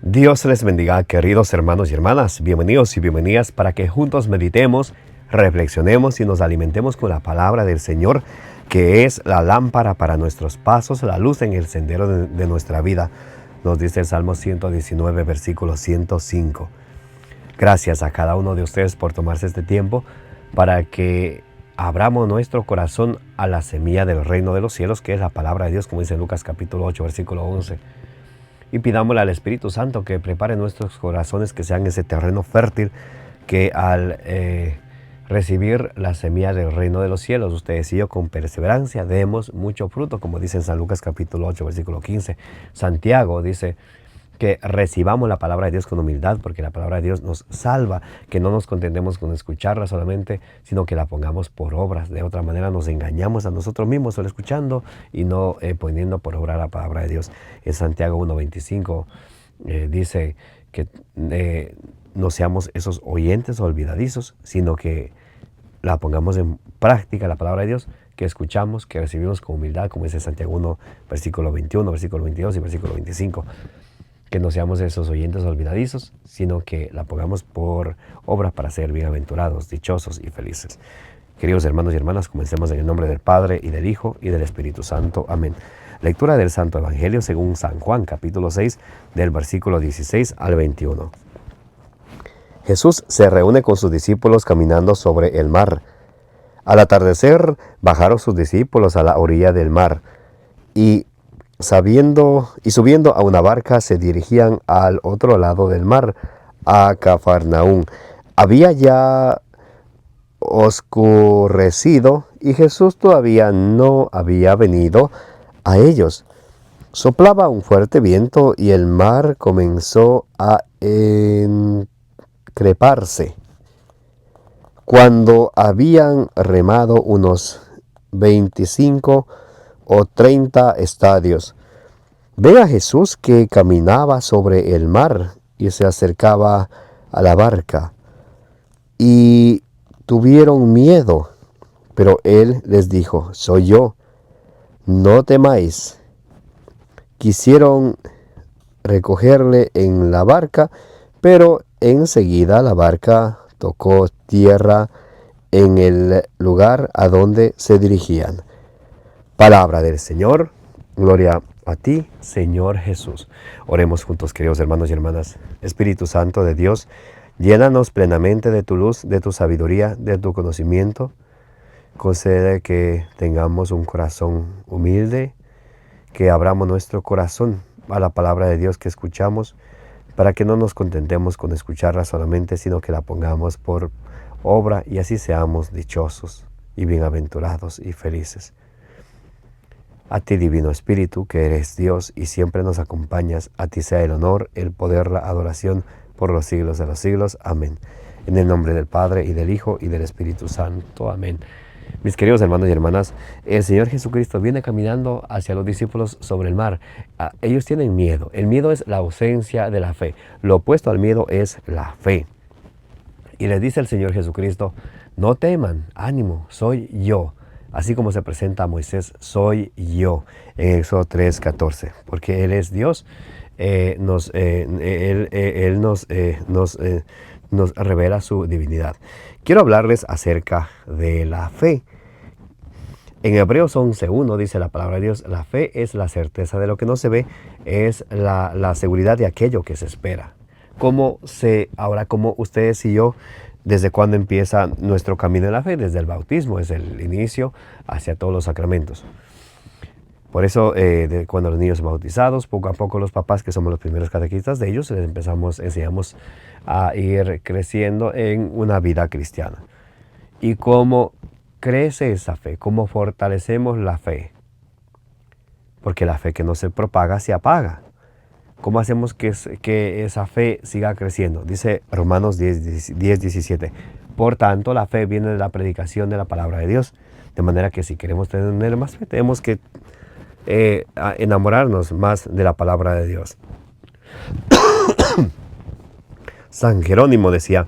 Dios les bendiga, queridos hermanos y hermanas. Bienvenidos y bienvenidas para que juntos meditemos, reflexionemos y nos alimentemos con la palabra del Señor, que es la lámpara para nuestros pasos, la luz en el sendero de nuestra vida. Nos dice el Salmo 119, versículo 105. Gracias a cada uno de ustedes por tomarse este tiempo para que abramos nuestro corazón a la semilla del reino de los cielos, que es la palabra de Dios, como dice Lucas capítulo 8, versículo 11. Y pidámosle al Espíritu Santo que prepare nuestros corazones, que sean ese terreno fértil, que al recibir la semilla del reino de los cielos, ustedes y yo con perseverancia demos mucho fruto, como dice en San Lucas capítulo 8, versículo 15. Santiago dice que recibamos la palabra de Dios con humildad, porque la palabra de Dios nos salva, que no nos contentemos con escucharla solamente, sino que la pongamos por obras. De otra manera nos engañamos a nosotros mismos solo escuchando y no poniendo por obra la palabra de Dios. En Santiago 1:25 dice que no seamos esos oyentes olvidadizos, sino que la pongamos en práctica, la palabra de Dios, que escuchamos, que recibimos con humildad, como dice Santiago 1, versículo 21, versículo 22 y versículo 25. Que no seamos esos oyentes olvidadizos, sino que la pongamos por obra para ser bienaventurados, dichosos y felices. Queridos hermanos y hermanas, comencemos en el nombre del Padre, y del Hijo, y del Espíritu Santo. Amén. Lectura del Santo Evangelio según San Juan, capítulo 6, del versículo 16 al 21. Jesús se reúne con sus discípulos caminando sobre el mar. Al atardecer, bajaron sus discípulos a la orilla del mar, y subiendo a una barca se dirigían al otro lado del mar, a Cafarnaúm. Había ya oscurecido y Jesús todavía no había venido a ellos. Soplaba un fuerte viento y el mar comenzó a encresparse. Cuando habían remado unos 25 o 30 estadios, ven a Jesús que caminaba sobre el mar y se acercaba a la barca, y tuvieron miedo, pero él les dijo: soy yo, no temáis. Quisieron recogerle en la barca, pero enseguida la barca tocó tierra en el lugar a donde se dirigían. Palabra del Señor. Gloria a ti, Señor Jesús. Oremos juntos, queridos hermanos y hermanas. Espíritu Santo de Dios, llénanos plenamente de tu luz, de tu sabiduría, de tu conocimiento. Concede que tengamos un corazón humilde, que abramos nuestro corazón a la palabra de Dios que escuchamos, para que no nos contentemos con escucharla solamente, sino que la pongamos por obra, y así seamos dichosos y bienaventurados y felices. A ti, Divino Espíritu, que eres Dios y siempre nos acompañas, a ti sea el honor, el poder, la adoración por los siglos de los siglos. Amén. En el nombre del Padre, y del Hijo, y del Espíritu Santo. Amén. Mis queridos hermanos y hermanas, el Señor Jesucristo viene caminando hacia los discípulos sobre el mar. Ellos tienen miedo. El miedo es la ausencia de la fe. Lo opuesto al miedo es la fe. Y les dice el Señor Jesucristo: no teman, ánimo, soy yo. Así como se presenta a Moisés: soy yo, en Éxodo 3:14, porque Él es Dios. Él nos revela su divinidad. Quiero hablarles acerca de la fe. En Hebreos 11:1 dice la palabra de Dios: la fe es la certeza de lo que no se ve, es la seguridad de aquello que se espera. Ahora, como ustedes y yo, ¿desde cuándo empieza nuestro camino en la fe? Desde el bautismo, es el inicio hacia todos los sacramentos. Por eso, cuando los niños son bautizados, poco a poco los papás, que somos los primeros catequistas de ellos, les enseñamos a ir creciendo en una vida cristiana. ¿Y cómo crece esa fe? ¿Cómo fortalecemos la fe? Porque la fe que no se propaga se apaga. ¿Cómo hacemos que esa fe siga creciendo? Dice Romanos 10:17. Por tanto, la fe viene de la predicación de la palabra de Dios. De manera que si queremos tener más fe, tenemos que enamorarnos más de la palabra de Dios. San Jerónimo decía: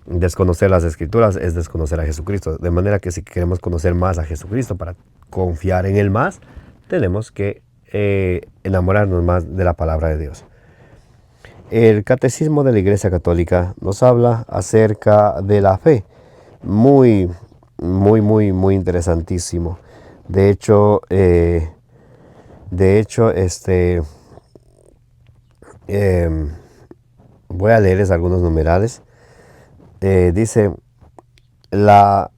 desconocer las Escrituras es desconocer a Jesucristo. De manera que si queremos conocer más a Jesucristo para confiar en Él más, tenemos que enamorarnos más de la palabra de Dios. El Catecismo de la Iglesia Católica nos habla acerca de la fe. Muy interesantísimo. De hecho, voy a leerles algunos numerales. Dice la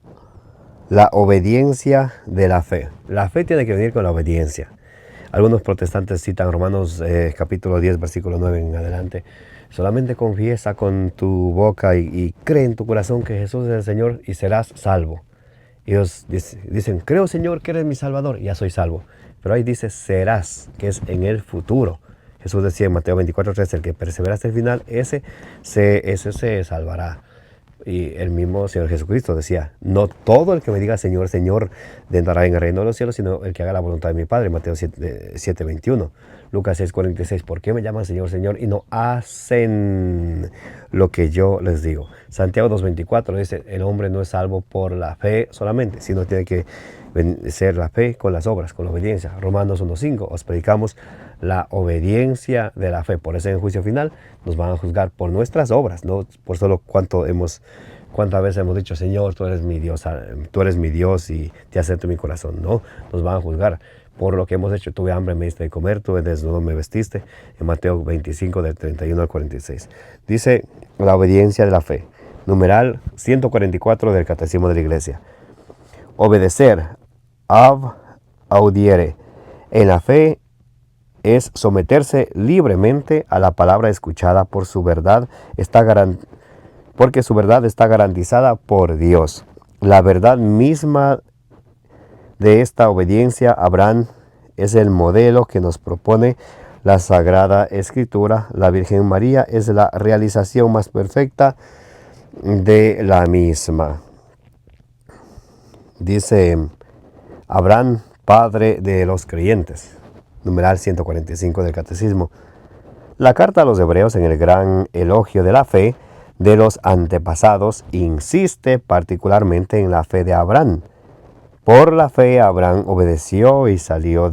obediencia de la fe. La fe tiene que venir con la obediencia. Algunos protestantes citan Romanos capítulo 10, versículo 9 en adelante. Solamente confiesa con tu boca y cree en tu corazón que Jesús es el Señor y serás salvo. Ellos dicen, creo, Señor, que eres mi Salvador, y ya soy salvo. Pero ahí dice serás, que es en el futuro. Jesús decía en Mateo 24:3, el que persevera hasta el final, ese se salvará. Y el mismo Señor Jesucristo decía, no todo el que me diga Señor, Señor, entrará en el reino de los cielos, sino el que haga la voluntad de mi Padre. Mateo 7:21. Lucas 6:46. ¿Por qué me llaman Señor, Señor y no hacen lo que yo les digo? Santiago 2:24 dice, el hombre no es salvo por la fe solamente, sino tiene que ser la fe con las obras, con la obediencia. Romanos 1:5. Os predicamos la obediencia de la fe. Por eso en el juicio final nos van a juzgar por nuestras obras, no por solo cuántas veces hemos dicho, Señor, tú eres mi Dios y te acepto en mi corazón. No, nos van a juzgar por lo que hemos hecho. Tuve hambre, me diste de comer, tuve desnudo, me vestiste. En Mateo 25, del 31 al 46. Dice la obediencia de la fe. Numeral 144 del Catecismo de la Iglesia. Obedecer, audiere. En la fe es someterse libremente a la palabra escuchada porque su verdad está garantizada por Dios. La verdad misma de esta obediencia, Abraham, es el modelo que nos propone la Sagrada Escritura. La Virgen María es la realización más perfecta de la misma. Dice Abraham, padre de los creyentes. Numeral 145 del Catecismo. La carta a los Hebreos, en el gran elogio de la fe de los antepasados, insiste particularmente en la fe de Abraham. Por la fe Abraham obedeció y salió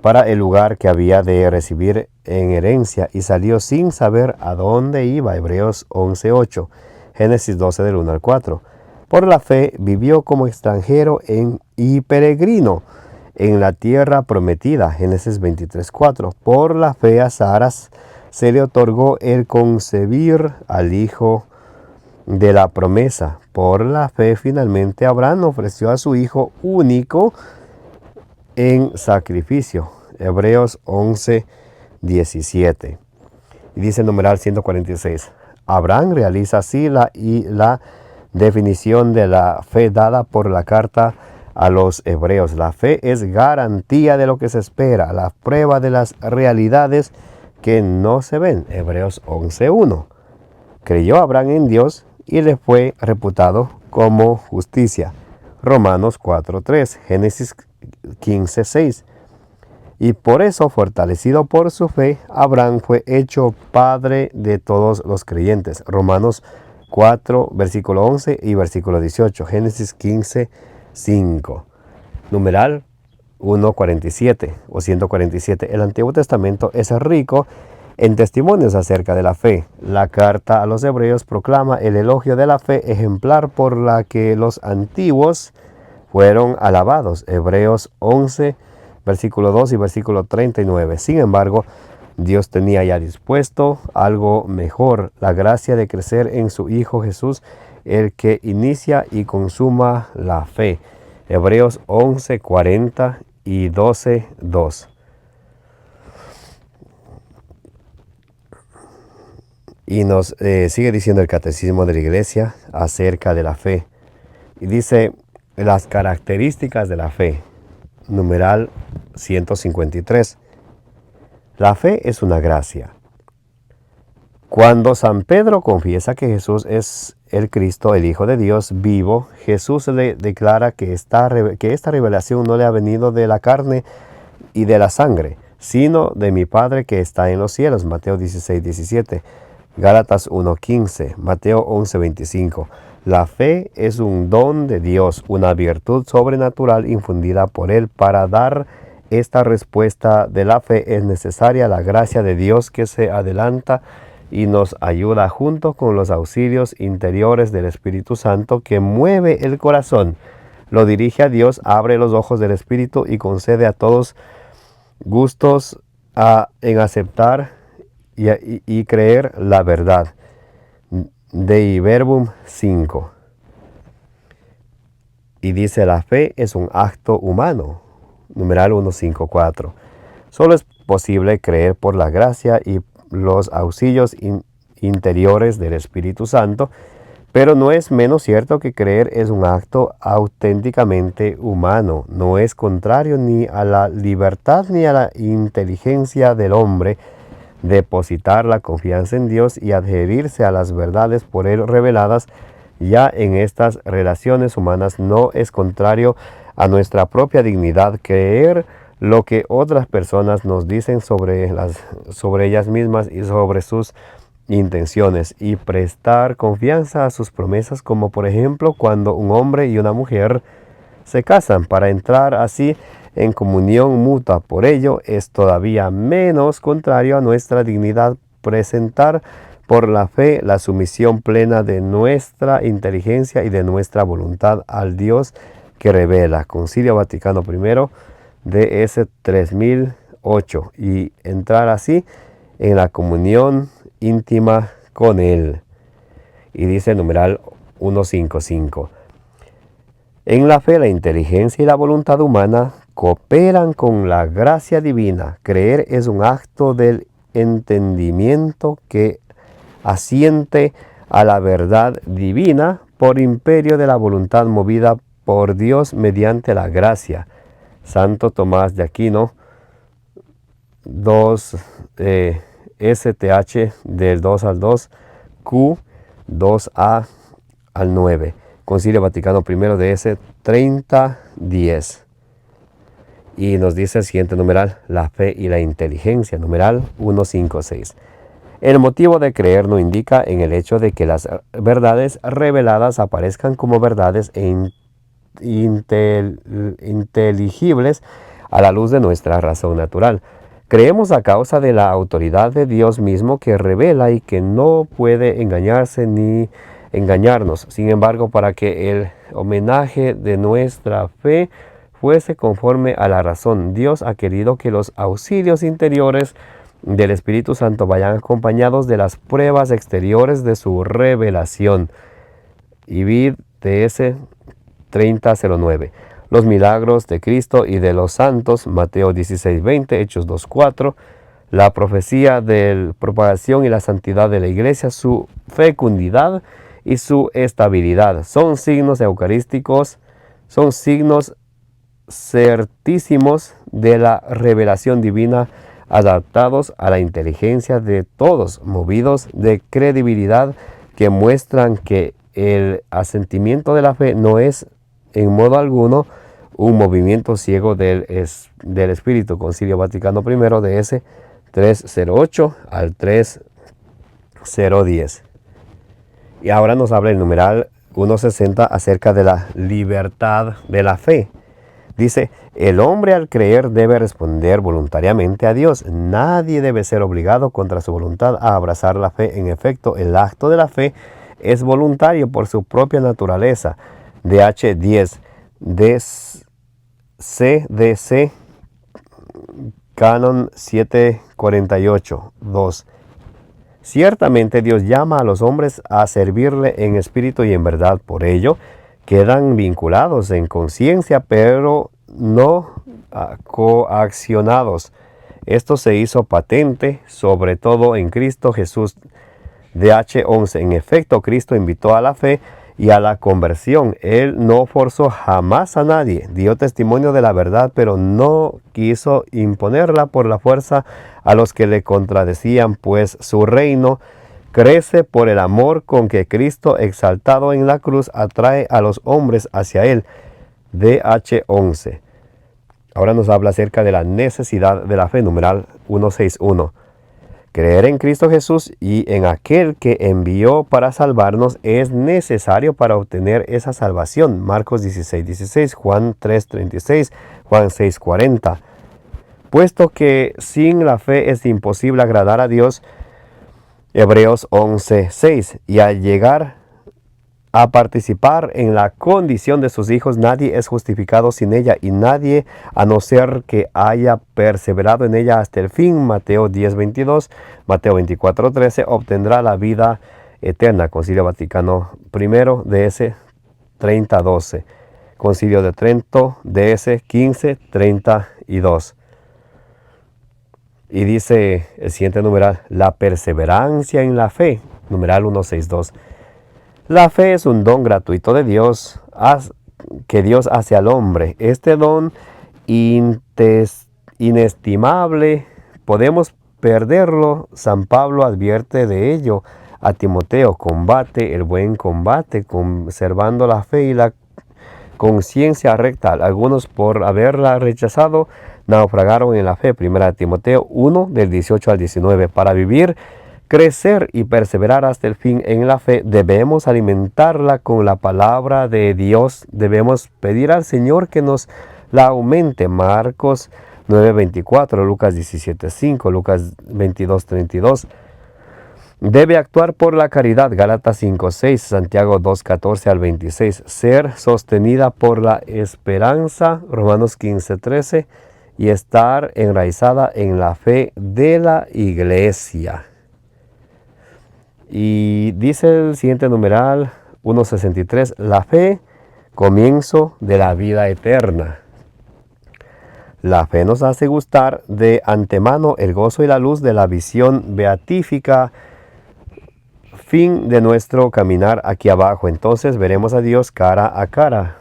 para el lugar que había de recibir en herencia, y salió sin saber a dónde iba. Hebreos 11:8. Génesis 12 del 1 al 4. Por la fe vivió como extranjero y peregrino en la tierra prometida. Génesis 23:4. Por la fe a Sara se le otorgó el concebir al hijo de la promesa. Por la fe finalmente Abraham ofreció a su hijo único en sacrificio. Hebreos 11:17. Y dice el numeral 146. Abraham realiza así la definición de la fe dada por la carta a los Hebreos. La fe es garantía de lo que se espera, la prueba de las realidades que no se ven. Hebreos 11:1. Creyó Abraham en Dios y le fue reputado como justicia. Romanos 4:3. Génesis 15:6. Y por eso, fortalecido por su fe, Abraham fue hecho padre de todos los creyentes. Romanos 4, versículo 11 y versículo 18. Génesis 15:5. Numeral 147 o 147. El Antiguo Testamento es rico en testimonios acerca de la fe. La carta a los Hebreos proclama el elogio de la fe ejemplar por la que los antiguos fueron alabados. Hebreos 11, versículo 2 y versículo 39. Sin embargo, Dios tenía ya dispuesto algo mejor, la gracia de crecer en su Hijo Jesús, el que inicia y consuma la fe. Hebreos 11:40 y 12:2. Y nos sigue diciendo el Catecismo de la Iglesia acerca de la fe. Y dice las características de la fe. Numeral 153. La fe es una gracia. Cuando San Pedro confiesa que Jesús es el Cristo, el Hijo de Dios vivo, Jesús le declara que esta revelación no le ha venido de la carne y de la sangre, sino de mi Padre que está en los cielos. Mateo 16:17. Gálatas 1:15. Mateo 11:25. La fe es un don de Dios, una virtud sobrenatural infundida por Él para dar esta respuesta de la fe es necesaria la gracia de Dios que se adelanta y nos ayuda junto con los auxilios interiores del Espíritu Santo que mueve el corazón, lo dirige a Dios, abre los ojos del Espíritu y concede a todos gustos en aceptar y creer la verdad. Dei Verbum 5. Y dice, la fe es un acto humano. Numeral 154. Solo es posible creer por la gracia y los auxilios interiores del Espíritu Santo, pero no es menos cierto que creer es un acto auténticamente humano. No es contrario ni a la libertad ni a la inteligencia del hombre depositar la confianza en Dios y adherirse a las verdades por él reveladas. Ya en estas relaciones humanas no es contrario a nuestra propia dignidad creer lo que otras personas nos dicen sobre ellas mismas y sobre sus intenciones, y prestar confianza a sus promesas, como por ejemplo cuando un hombre y una mujer se casan para entrar así en comunión mutua. Por ello es todavía menos contrario a nuestra dignidad presentar por la fe la sumisión plena de nuestra inteligencia y de nuestra voluntad al Dios que revela. Concilio Vaticano I, DS 3008, y entrar así en la comunión íntima con Él. Y dice numeral 155. En la fe, la inteligencia y la voluntad humana cooperan con la gracia divina. Creer es un acto del entendimiento que asiente a la verdad divina por imperio de la voluntad movida por Dios mediante la gracia. Santo Tomás de Aquino, 2 STH del 2 al 2, Q 2A al 9. Concilio Vaticano I de ese 3010. Y nos dice el siguiente numeral, la fe y la inteligencia, numeral 156. El motivo de creer no indica en el hecho de que las verdades reveladas aparezcan como verdades inteligibles a la luz de nuestra razón natural. Creemos a causa de la autoridad de Dios mismo que revela y que no puede engañarse ni engañarnos. Sin embargo, para que el homenaje de nuestra fe fuese conforme a la razón, Dios ha querido que los auxilios interiores del Espíritu Santo vayan acompañados de las pruebas exteriores de su revelación. Y vid DS 3009. Los milagros de Cristo y de los santos, Mateo 16:20, Hechos 2:4, la profecía de propagación y la santidad de la iglesia, su fecundidad y su estabilidad. Son signos eucarísticos, son signos certísimos de la revelación divina, adaptados a la inteligencia de todos, movidos de credibilidad, que muestran que el asentimiento de la fe no es en modo alguno un movimiento ciego del Espíritu. Concilio Vaticano I de ese 308 al 3010. Y ahora nos habla el numeral 160 acerca de la libertad de la fe. Dice, el hombre al creer debe responder voluntariamente a Dios. Nadie debe ser obligado contra su voluntad a abrazar la fe. En efecto, el acto de la fe es voluntario por su propia naturaleza. DH 10, CDC, Canon 748, 2. Ciertamente Dios llama a los hombres a servirle en espíritu y en verdad. Por ello, quedan vinculados en conciencia, pero no coaccionados. Esto se hizo patente, sobre todo en Cristo Jesús. DH 11. En efecto, Cristo invitó a la fe y a la conversión. Él no forzó jamás a nadie. Dio testimonio de la verdad, pero no quiso imponerla por la fuerza a los que le contradecían, pues su reino crece por el amor con que Cristo, exaltado en la cruz, atrae a los hombres hacia Él. DH 11. Ahora nos habla acerca de la necesidad de la fe, numeral 161. Creer en Cristo Jesús y en aquel que envió para salvarnos es necesario para obtener esa salvación. Marcos 16:16, Juan 3:36, Juan 6:40. puesto que sin la fe es imposible agradar a Dios. Hebreos 11:6. Y al llegar a participar en la condición de sus hijos, nadie es justificado sin ella, y nadie, a no ser que haya perseverado en ella hasta el fin. Mateo 10:22, Mateo 24:13, obtendrá la vida eterna. Concilio Vaticano I, DS 30:12. Concilio de Trento, DS 15:32. Y dice el siguiente numeral: la perseverancia en la fe, numeral 162. La fe es un don gratuito de Dios que Dios hace al hombre. Este don inestimable, podemos perderlo. San Pablo advierte de ello a Timoteo: combate el buen combate, conservando la fe y la conciencia recta. Algunos, por haberla rechazado, naufragaron en la fe. 1 Timoteo 1, del 18 al 19. Para vivir, crecer y perseverar hasta el fin en la fe, debemos alimentarla con la palabra de Dios. Debemos pedir al Señor que nos la aumente. Marcos 9:24, Lucas 17:5, Lucas 22:32. Debe actuar por la caridad. Gálatas 5:6, Santiago 2:14 al 26. Ser sostenida por la esperanza. Romanos 15:13. Y estar enraizada en la fe de la iglesia. Y dice el siguiente numeral 163, la fe, comienzo de la vida eterna. La fe nos hace gustar de antemano el gozo y la luz de la visión beatífica, fin de nuestro caminar aquí abajo. Entonces veremos a Dios cara a cara.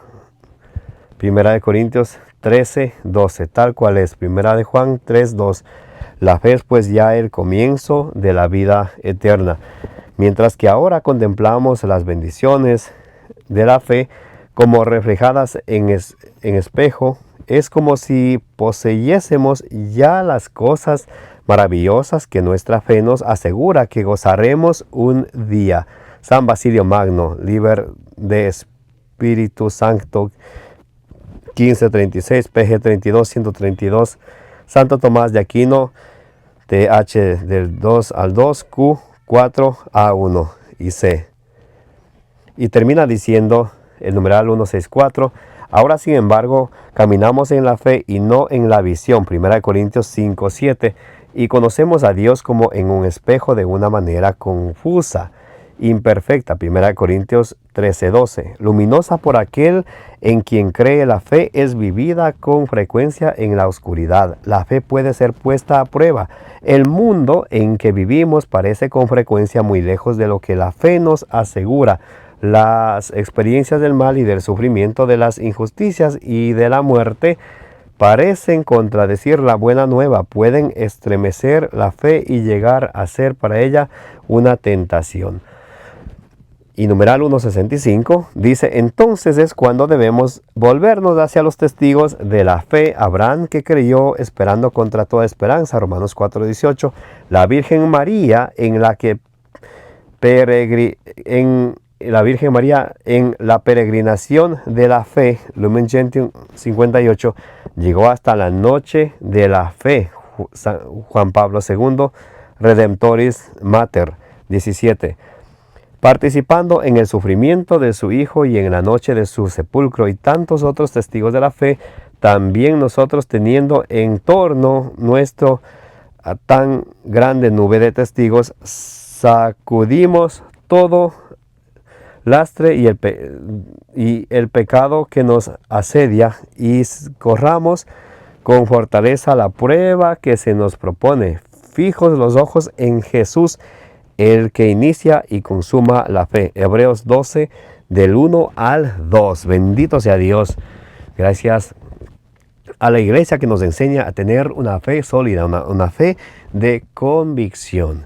1 Corintios 13:12, tal cual es. 1 Juan 3:2. La fe es pues ya el comienzo de la vida eterna. Mientras que ahora contemplamos las bendiciones de la fe como reflejadas en espejo, es como si poseyésemos ya las cosas maravillosas que nuestra fe nos asegura que gozaremos un día. San Basilio Magno, Liber de Espíritu Santo, 1536, PG 32, 132. Santo Tomás de Aquino, TH del 2 al 2, Q 4, A1 y C. Y termina diciendo el numeral 164, ahora sin embargo caminamos en la fe y no en la visión. 1 Corintios 5:7. Y conocemos a Dios como en un espejo, de una manera confusa, imperfecta. 1 Corintios 13:12. Luminosa por aquel en quien cree. La fe es vivida con frecuencia en la oscuridad. La fe puede ser puesta a prueba. El mundo en que vivimos parece con frecuencia muy lejos de lo que la fe nos asegura. Las experiencias del mal y del sufrimiento, de las injusticias y de la muerte parecen contradecir la buena nueva, pueden estremecer la fe y llegar a ser para ella una tentación. Y numeral 165 dice, entonces es cuando debemos volvernos hacia los testigos de la fe. Abraham, que creyó esperando contra toda esperanza. Romanos 4:18. La Virgen María, en la peregrinación de la fe, Lumen Gentium 58, llegó hasta la noche de la fe. Juan Pablo II, Redemptoris Mater 17. Participando en el sufrimiento de su Hijo y en la noche de su sepulcro, y tantos otros testigos de la fe, también nosotros, teniendo en torno nuestro a tan grande nube de testigos, sacudimos todo lastre y el pecado que nos asedia, y corramos con fortaleza la prueba que se nos propone, fijos los ojos en Jesús, el que inicia y consuma la fe. Hebreos 12, del 1 al 2. Bendito sea Dios. Gracias a la iglesia que nos enseña a tener una fe sólida, una fe de convicción.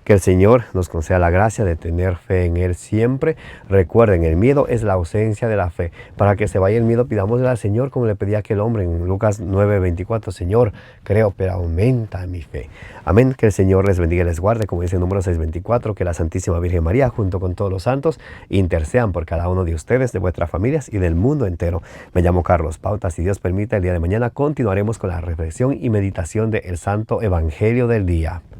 Que el Señor nos conceda la gracia de tener fe en Él siempre. Recuerden, el miedo es la ausencia de la fe. Para que se vaya el miedo, pidámosle al Señor como le pedía aquel hombre en Lucas 9:24. Señor, creo, pero aumenta mi fe. Amén. Que el Señor les bendiga y les guarde, como dice el número 624, que la Santísima Virgen María, junto con todos los santos, intercedan por cada uno de ustedes, de vuestras familias y del mundo entero. Me llamo Carlos Pauta. Si Dios permite, el día de mañana continuaremos con la reflexión y meditación del Santo Evangelio del día.